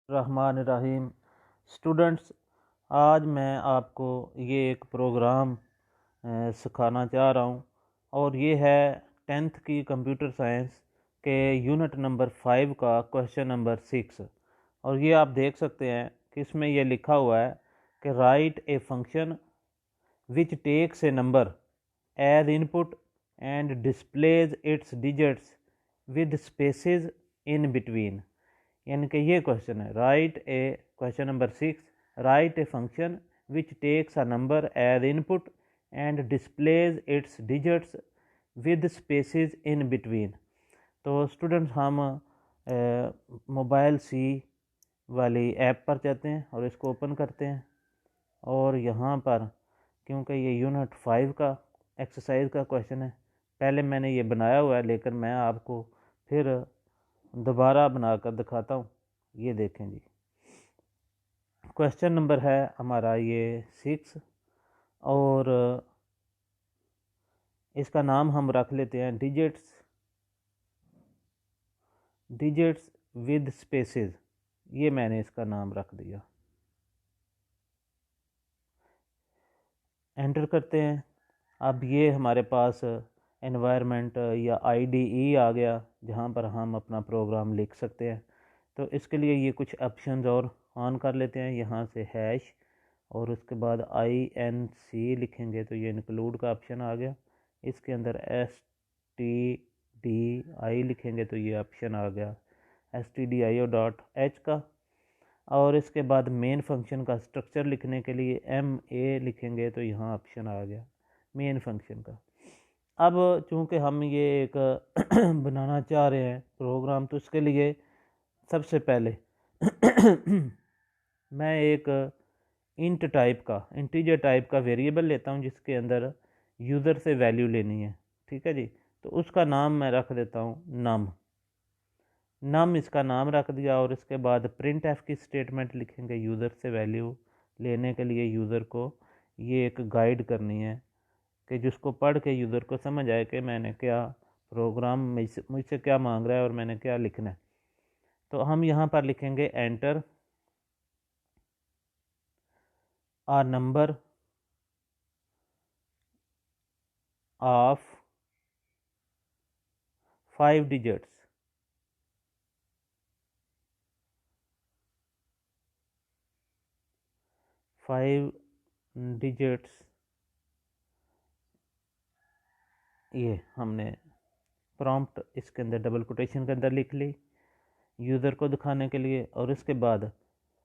रहमान रहीम। Students, आज मैं आपको ये एक प्रोग्राम सिखाना चाह रहा हूँ और ये है 10th की कंप्यूटर साइंस के यूनिट नंबर 5 का क्वेश्चन नंबर 6। और ये आप देख सकते हैं कि इसमें ये लिखा हुआ है कि write a function which takes a number as input and displays its digits with spaces in between. यानी कि ये क्वेश्चन है, write a question number 6, write a function which takes a number as input and displays its digits with spaces in between. तो students, हम mobile C वाली app पर जाते हैं और इसको ओपन करते हैं और यहाँ पर, क्योंकि ये यूनिट 5 का एक्सरसाइज का क्वेश्चन है, पहले मैंने ये बनाया हुआ है लेकिन मैं आपको फिर दोबारा बनाकर दिखाता हूँ। ये देखें जी, क्वेश्चन नंबर है हमारा ये 6 और इसका नाम हम रख लेते हैं डिजिट्स विद स्पेसेस। ये मैंने इसका नाम रख दिया। एंटर करते हैं। अब ये हमारे पास एनवायरनमेंट या आईडीई आ गया जहाँ पर हम अपना प्रोग्राम लिख सकते हैं। तो इसके लिए ये कुछ ऑप्शंस और ऑन कर लेते हैं। यहाँ से हैश और उसके बाद INC लिखेंगे तो ये इंक्लूड का ऑप्शन आ गया। इसके अंदर STDI लिखेंगे तो ये ऑप्शन आ गया stdio.h का। और इसके बाद मेन फंक्शन का स्ट्रक्चर लिखने के लिए MA लिखेंगे तो यहाँ ऑप्शन आ गया मेन फंक्शन का। अब चूँकि हम ये एक बनाना चाह रहे हैं प्रोग्राम, तो इसके लिए सबसे पहले मैं एक इंटीजर टाइप का वेरिएबल लेता हूँ जिसके अंदर यूज़र से वैल्यू लेनी है। ठीक है जी, तो उसका नाम मैं रख देता हूँ नम इसका नाम रख दिया। और इसके बाद प्रिंट एफ की स्टेटमेंट लिखेंगे यूज़र से वैल्यू लेने के लिए। यूज़र को ये एक गाइड करनी है कि जिसको पढ़ के यूज़र को समझ आए कि मैंने क्या प्रोग्राम मुझसे क्या मांग रहा है और मैंने क्या लिखना है। तो हम यहाँ पर लिखेंगे enter a number of 5 digits. ये हमने प्रॉम्प्ट इसके अंदर डबल कोटेशन के अंदर लिख ली यूज़र को दिखाने के लिए। और इसके बाद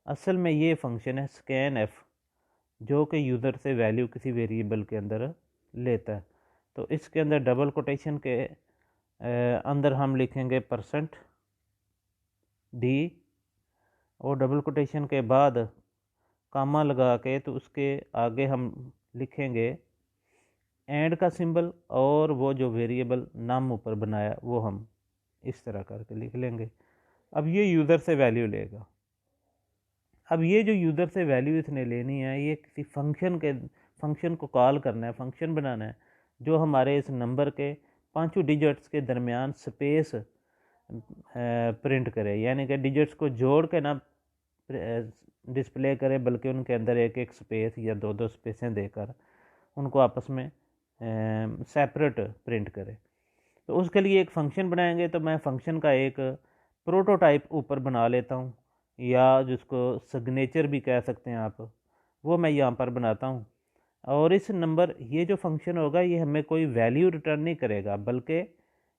असल में ये फंक्शन है स्कैन एफ, जो कि यूज़र से वैल्यू किसी वेरिएबल के अंदर लेता है। तो इसके अंदर डबल कोटेशन के अंदर हम लिखेंगे %d और डबल कोटेशन के बाद कामा लगा के तो उसके आगे हम लिखेंगे एंड का सिंबल और वो जो वेरिएबल नाम ऊपर बनाया वो हम इस तरह करके लिख लेंगे। अब ये यूज़र से वैल्यू लेगा। अब ये जो यूज़र से वैल्यू इसने लेनी है, ये किसी फंक्शन को कॉल करना है, फंक्शन बनाना है जो हमारे इस नंबर के 5 डिजिट्स के दरमियान स्पेस प्रिंट करे। यानी कि डिजिट्स को जोड़ के ना डिस्प्ले करे, बल्कि उनके अंदर एक एक स्पेस या दो दो स्पेसें देकर उनको आपस में सेपरेट प्रिंट करे। तो उसके लिए एक फ़ंक्शन बनाएंगे। तो मैं फ़ंक्शन का एक प्रोटोटाइप ऊपर बना लेता हूँ, या जिसको सिग्नेचर भी कह सकते हैं आप, वो मैं यहाँ पर बनाता हूँ। और इस नंबर ये जो फंक्शन होगा ये हमें कोई वैल्यू रिटर्न नहीं करेगा, बल्कि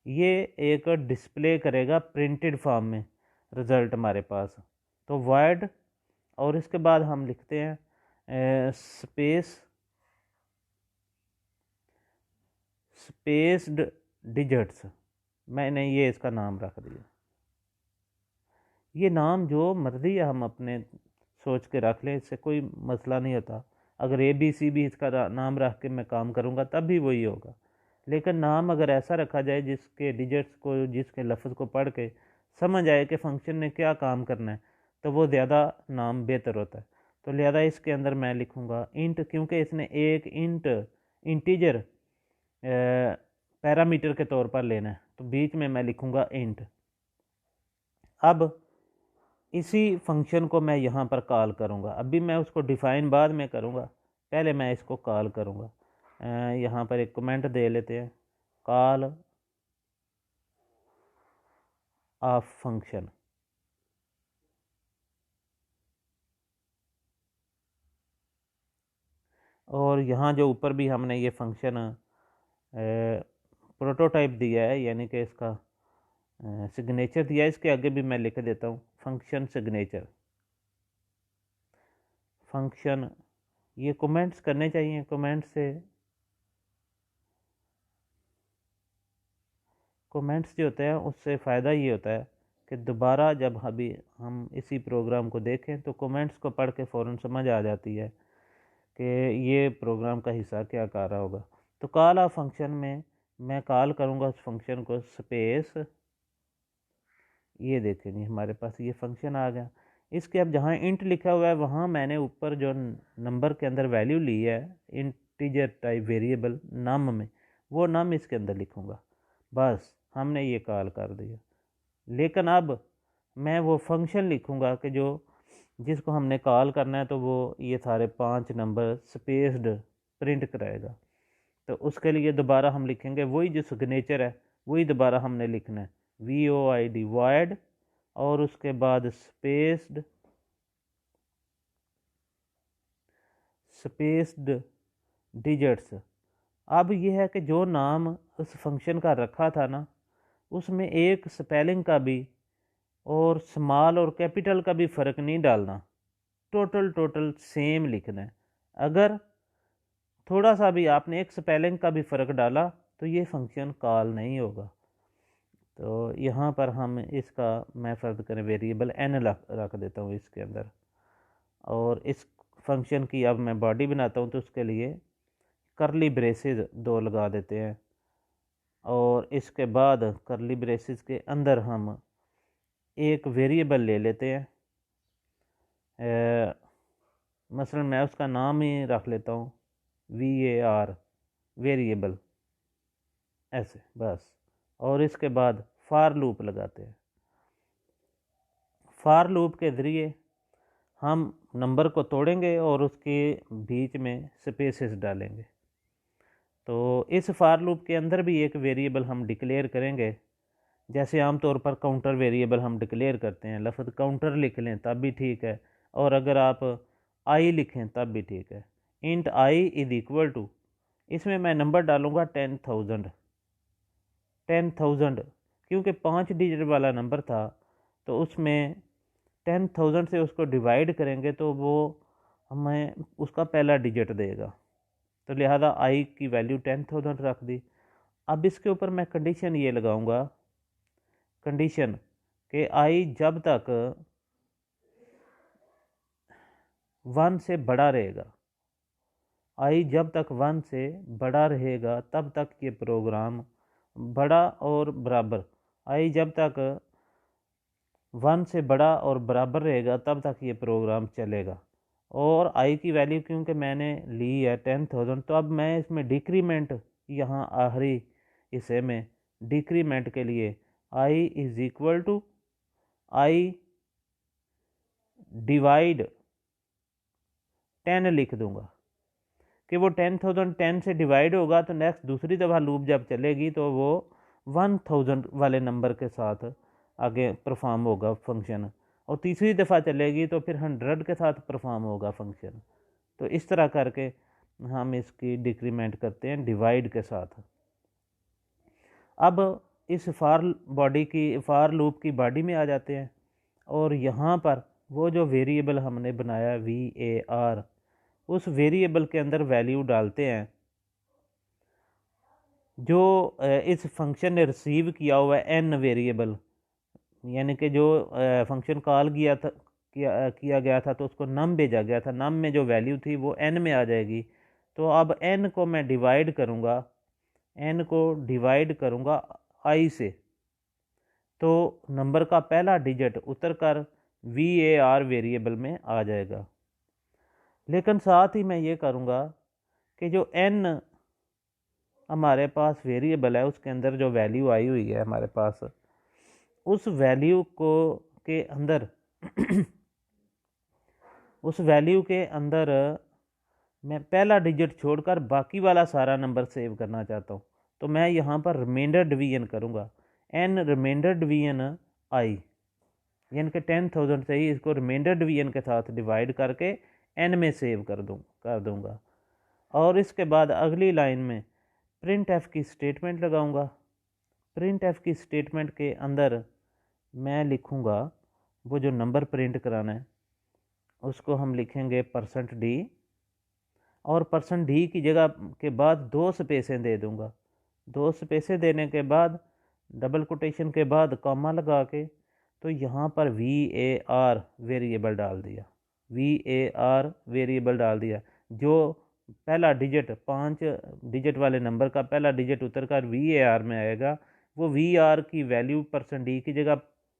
ये एक डिस्प्ले करेगा प्रिंटेड फॉर्म में रिज़ल्ट हमारे पास। तो वॉइड और इसके बाद हम लिखते हैं स्पेस्ड डिजिट्स। मैंने ये इसका नाम रख दिया। ये नाम जो मर्ज़ी है हम अपने सोच के रख लें, इससे कोई मसला नहीं होता। अगर ABC भी इसका नाम रख के मैं काम करूँगा तब भी वही होगा, लेकिन नाम अगर ऐसा रखा जाए जिसके डिजिट्स को, जिसके लफ्ज़ को पढ़ के समझ आए कि फ़ंक्शन ने क्या काम करना है, तो वो ज़्यादा नाम बेहतर होता है। तो लिहाजा इसके अंदर मैं लिखूँगा इंट, क्योंकि इसने एक इंटीजर पैरामीटर के तौर पर लेना है, तो बीच में मैं लिखूँगा इंट। अब इसी फंक्शन को मैं यहाँ पर कॉल करूँगा। अभी मैं उसको डिफ़ाइन बाद में करूँगा, पहले मैं इसको कॉल करूँगा। यहाँ पर एक कमेंट दे लेते हैं, कॉल ऑफ फंक्शन। और यहाँ जो ऊपर भी हमने ये फंक्शन प्रोटोटाइप दिया है, यानी कि इसका सिग्नेचर दिया है, इसके आगे भी मैं लिख देता हूँ फंक्शन सिग्नेचर। फंक्शन ये कमेंट्स करने चाहिए, कमेंट्स जो होते हैं उससे फ़ायदा ये होता है कि दोबारा जब अभी हम इसी प्रोग्राम को देखें तो कमेंट्स को पढ़ के फ़ौरन समझ आ जाती है कि ये प्रोग्राम का हिस्सा क्या कर रहा होगा। तो कॉल ऑफ फंक्शन में मैं कॉल करूँगा उस फंक्शन को स्पेस, ये देखेंगे हमारे पास ये फंक्शन आ गया। इसके अब जहाँ इंट लिखा हुआ है वहाँ मैंने ऊपर जो नंबर के अंदर वैल्यू ली है इंटीजर टाइप वेरिएबल नम में, वो नम इसके अंदर लिखूँगा। बस हमने ये कॉल कर दिया। लेकिन अब मैं वो फंक्शन लिखूँगा कि जो जिसको हमने कॉल करना है, तो वो ये सारे 5 नंबर स्पेस्ड प्रिंट कराएगा। तो उसके लिए दोबारा हम लिखेंगे वही जो सिग्नेचर है, वही दोबारा हमने लिखना है, void void और उसके बाद स्पेस्ड डिजिट्स। अब ये है कि जो नाम उस फंक्शन का रखा था ना, उसमें एक स्पेलिंग का भी और स्मॉल और कैपिटल का भी फ़र्क नहीं डालना, टोटल सेम लिखना है। अगर थोड़ा सा भी आपने एक स्पेलिंग का भी फ़र्क डाला तो ये फंक्शन कॉल नहीं होगा। तो यहाँ पर हम इसका मैं फ़र्ज़ करें वेरिएबल n रख देता हूँ इसके अंदर, और इस फंक्शन की अब मैं बॉडी बनाता हूँ, तो उसके लिए करली ब्रेसेस 2 लगा देते हैं। और इसके बाद करली ब्रेसेस के अंदर हम एक वेरिएबल ले लेते हैं, मसलन मैं उसका नाम ही रख लेता हूँ var वेरिएबल, ऐसे बस। और इसके बाद फार लूप लगाते हैं। फार लूप के ज़रिए हम नंबर को तोड़ेंगे और उसके बीच में स्पेसेस डालेंगे। तो इस फार लूप के अंदर भी एक वेरिएबल हम डिक्लेयर करेंगे, जैसे आमतौर पर काउंटर वेरिएबल हम डिक्लेयर करते हैं। लफ्ज़ काउंटर लिख लें तब भी ठीक है, और अगर आप आई लिखें तब भी ठीक है। Int i is equal to, इसमें मैं नंबर डालूँगा 10,000 क्योंकि 5 डिजिट वाला नंबर था, तो उसमें 10,000 से उसको डिवाइड करेंगे तो वो हमें उसका पहला डिजिट देगा, तो लिहाजा आई की वैल्यू 10,000 रख दी। अब इसके ऊपर मैं कंडीशन ये लगाऊंगा, कंडीशन कि आई जब तक 1 से बड़ा रहेगा, आई जब तक 1 से बड़ा रहेगा तब तक ये प्रोग्राम बड़ा और बराबर, आई जब तक 1 से बड़ा और बराबर रहेगा तब तक ये प्रोग्राम चलेगा। और आई की वैल्यू क्योंकि मैंने ली है 10,000, तो अब मैं इसमें डिक्रीमेंट, यहाँ आखिरी हिस्से में डिक्रीमेंट के लिए i is equal to i divide 10 लिख दूंगा कि वो 10,000 10 से डिवाइड होगा, तो नेक्स्ट दूसरी दफ़ा लूप जब चलेगी तो वो 1,000 वाले नंबर के साथ आगे परफॉर्म होगा फंक्शन, और तीसरी दफ़ा चलेगी तो फिर 100 के साथ परफॉर्म होगा फंक्शन। तो इस तरह करके हम इसकी डिक्रीमेंट करते हैं डिवाइड के साथ। अब इस फार लूप की बॉडी में आ जाते हैं, और यहाँ पर वो जो वेरिएबल हमने बनाया var, उस वेरिएबल के अंदर वैल्यू डालते हैं जो इस फंक्शन ने रिसीव किया हुआ है n वेरिएबल, यानी कि जो फंक्शन कॉल किया गया था तो उसको नम भेजा गया था, नम में जो वैल्यू थी वो n में आ जाएगी। तो अब n को मैं डिवाइड करूँगा, n को डिवाइड करूँगा i से, तो नंबर का पहला डिजिट उतर कर var वेरिएबल में आ जाएगा। लेकिन साथ ही मैं ये करूँगा कि जो n हमारे पास वेरिएबल है उसके अंदर जो वैल्यू आई हुई है हमारे पास, उस वैल्यू को के अंदर उस वैल्यू के अंदर मैं पहला डिजिट छोड़कर बाकी वाला सारा नंबर सेव करना चाहता हूँ, तो मैं यहाँ पर रिमाइंडर डिवीजन करूँगा, n रिमाइंडर डिवीजन i, यानी कि 10,000 से ही इसको रिमाइंडर डिवीजन के साथ डिवाइड करके n में सेव कर दूँगा। और इसके बाद अगली लाइन में प्रिंट एफ की स्टेटमेंट लगाऊंगा। प्रिंट एफ की स्टेटमेंट के अंदर मैं लिखूंगा वो जो नंबर प्रिंट कराना है उसको हम लिखेंगे %d, और %d की जगह के बाद 2 स्पेसें दे दूंगा। 2 स्पेसें देने के बाद डबल कोटेशन के बाद कॉमा लगा के तो यहाँ पर VAR वेरिएबल डाल दिया। VAR वेरिएबल डाल दिया। जो पहला डिजिट 5 डिजिट वाले नंबर का पहला डिजिट उतर कर VAR में आएगा, वो VAR की वैल्यू %d की जगह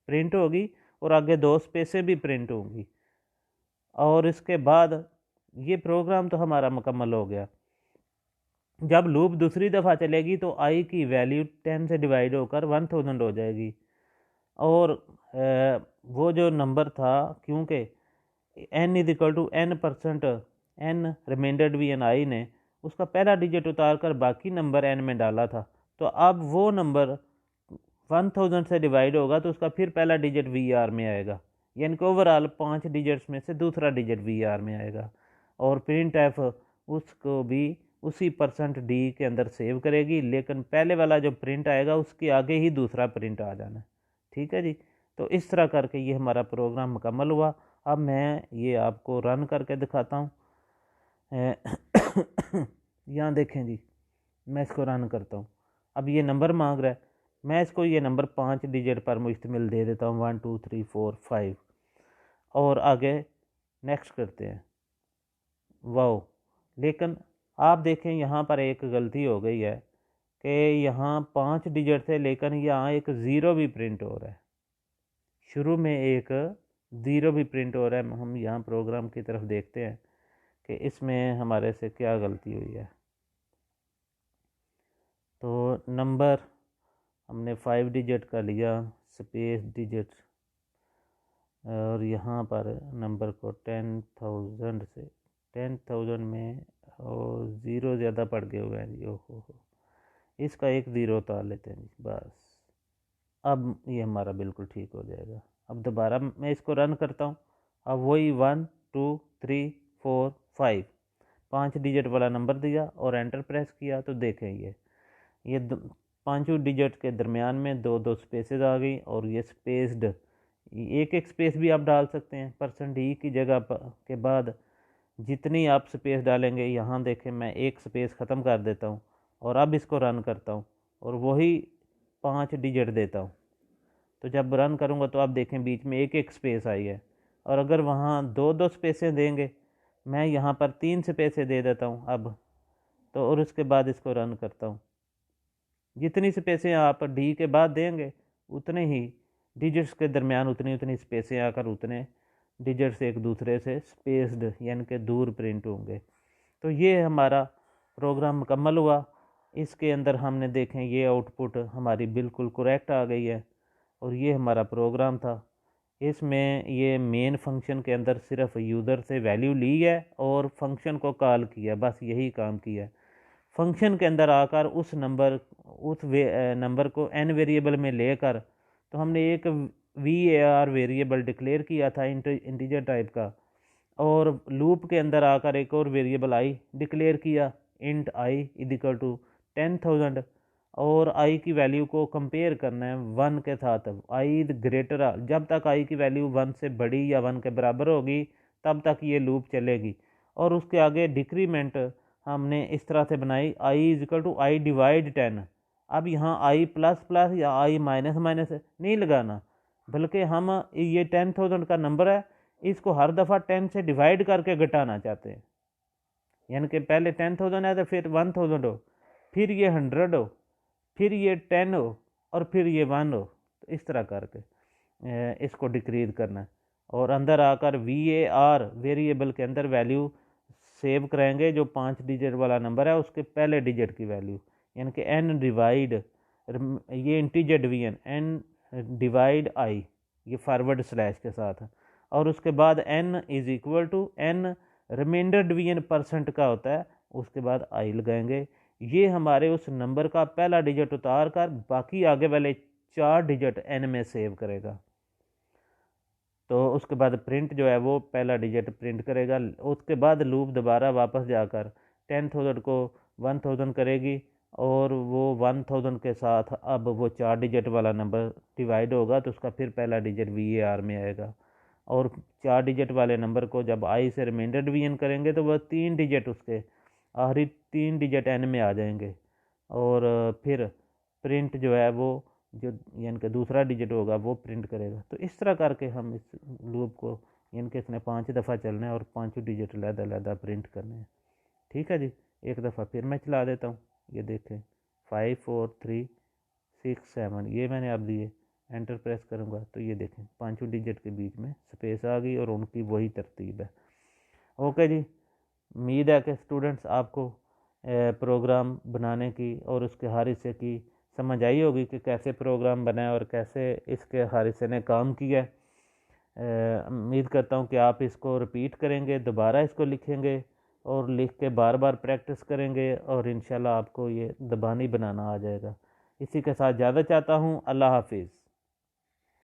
प्रिंट होगी और आगे 2 स्पेसें भी प्रिंट होंगी। और इसके बाद ये प्रोग्राम तो हमारा मुकम्मल हो गया। जब लूप दूसरी दफ़ा चलेगी तो i की वैल्यू 10 से डिवाइड होकर 1000 हो जाएगी। और वो जो नंबर था, क्योंकि n = n% remainder division i ने उसका पहला डिजिट उतार कर बाकी नंबर n में डाला था, तो अब वो नंबर 1000 से डिवाइड होगा तो उसका फिर पहला डिजिट VAR में आएगा, यानी कि ओवरऑल 5 डिजिट्स में से दूसरा डिजिट VAR में आएगा। और प्रिंट एफ उसको भी उसी %d के अंदर सेव करेगी, लेकिन पहले वाला जो प्रिंट आएगा उसके आगे ही दूसरा प्रिंट आ जाना है। ठीक है जी। तो इस तरह करके ये हमारा प्रोग्राम मुकम्मल हुआ। अब मैं ये आपको रन करके दिखाता हूँ। यहाँ देखें जी, मैं इसको रन करता हूँ। अब ये नंबर मांग रहा है, मैं इसको ये नंबर 5 डिजिट पर मुश्तमिल दे देता हूँ, 1 2 3 4 5, और आगे नेक्स्ट करते हैं। वाओ, लेकिन आप देखें यहाँ पर एक गलती हो गई है कि यहाँ 5 डिजिट थे, लेकिन यहाँ एक ज़ीरो भी प्रिंट हो रहा है। शुरू में एक ज़ीरो भी प्रिंट हो रहा है। हम यहाँ प्रोग्राम की तरफ देखते हैं कि इसमें हमारे से क्या गलती हुई है। तो नंबर हमने 5 डिजिट का लिया, स्पेस डिजिट, और यहाँ पर नंबर को 10,000 से 10,000 में और ज़ीरो ज़्यादा पड़ गए हुए हैं जी। ओहो, इसका एक ज़ीरो उतार लेते हैं जी, बस। अब ये हमारा बिल्कुल ठीक हो जाएगा। अब दोबारा मैं इसको रन करता हूँ। अब वही 1 2 3 4 5 5 डिजिट वाला नंबर दिया और एंटर प्रेस किया तो देखें ये पाँचों डिजिट के दरमियान में 2 स्पेसेस आ गई, और ये स्पेस्ड, एक स्पेस भी आप डाल सकते हैं। %d की जगह के बाद जितनी आप स्पेस डालेंगे, यहाँ देखें मैं एक स्पेस ख़त्म कर देता हूँ और अब इसको रन करता हूँ और वही 5 डिजिट देता हूँ। तो जब रन करूँगा तो आप देखें बीच में एक स्पेस आई है, और अगर वहाँ 2 स्पेसें देंगे, मैं यहाँ पर 3 स्पेसें दे देता हूँ अब तो, और उसके बाद इसको रन करता हूँ। जितनी स्पेसें आप डी के बाद देंगे उतने ही डिजिट्स के दरमियान उतनी स्पेसें आकर उतने डिजिट्स एक दूसरे से स्पेस्ड यानी कि दूर प्रिंट होंगे। तो ये हमारा प्रोग्राम मुकम्मल हुआ। इसके अंदर हमने देखें ये आउटपुट हमारी बिल्कुल करेक्ट आ गई है, और ये हमारा प्रोग्राम था। इसमें ये मेन फंक्शन के अंदर सिर्फ यूज़र से वैल्यू ली है और फंक्शन को कॉल किया, बस यही काम किया। फंक्शन के अंदर आकर उस नंबर को n वेरिएबल में लेकर, तो हमने एक VAR वेरिएबल डिक्लेयर किया था इंटीजर टाइप का, और लूप के अंदर आकर एक और वेरिएबल i डिक्लेयर किया, इंट i = 10,000, और i की वैल्यू को कंपेयर करना है 1 के साथ। i ग्रेटर, जब तक i की वैल्यू 1 से बड़ी या 1 के बराबर होगी तब तक ये लूप चलेगी। और उसके आगे डिक्रीमेंट हमने इस तरह से बनाई, i = i डिवाइड 10। अब यहाँ i प्लस प्लस या i माइनस माइनस नहीं लगाना, बल्कि हम ये 10,000 का नंबर है, इसको हर दफ़ा 10 से डिवाइड करके घटाना चाहते हैं। यानी कि पहले 10,000 है तो फिर 1000 हो, फिर ये 100 हो, फिर ये 10 हो, और फिर ये 1 हो। तो इस तरह करके इसको डिक्रीज करना है, और अंदर आकर VAR वेरिएबल के अंदर वैल्यू सेव करेंगे जो 5 डिजिट वाला नंबर है उसके पहले डिजिट की वैल्यू, यानी कि n डिवाइड, ये integer division n divide i, ये फॉरवर्ड स्लैश के साथ और उसके बाद n is equal to n remainder division percent का होता है, उसके बाद आई लगाएंगे। ये हमारे उस नंबर का पहला डिजिट उतार कर बाकी आगे वाले 4 डिजिट n में सेव करेगा। तो उसके बाद प्रिंट जो है वो पहला डिजिट प्रिंट करेगा। उसके बाद लूप दोबारा वापस जाकर 10,000 को 1000 करेगी और वो 1000 के साथ अब वो 4 डिजिट वाला नंबर डिवाइड होगा तो उसका फिर पहला डिजिट VAR में आएगा। और 4 डिजिट वाले नंबर को जब आई से रिमाइंडर डिवीजन करेंगे तो वह 3 डिजिट उसके आखिरी 3 डिजिट n में आ जाएंगे। और फिर प्रिंट जो है वो जो यानी कि दूसरा डिजिट होगा वो प्रिंट करेगा। तो इस तरह करके हम इस लूप को यानी कि इसने 5 दफ़ा चलना है और 5 डिजिट अलग प्रिंट करने हैं। ठीक है जी, एक दफ़ा फिर मैं चला देता हूँ। ये देखें 5 4 3 6 7 ये मैंने अब दिए, एंटर प्रेस करूँगा तो ये देखें 5 डिजिट के बीच में स्पेस आ गई और उनकी वही तरतीब है। ओके जी, उम्मीद है कि स्टूडेंट्स आपको प्रोग्राम बनाने की और उसके हर हिस्से की समझ आई होगी कि कैसे प्रोग्राम बनाए और कैसे इसके हर हिस्से ने काम किया है। उम्मीद करता हूँ कि आप इसको रिपीट करेंगे, दोबारा इसको लिखेंगे और लिख के बार बार प्रैक्टिस करेंगे और इंशाल्लाह आपको ये ज़बानी बनाना आ जाएगा। इसी के साथ ज़्यादा चाहता हूँ। अल्लाह हाफिज़।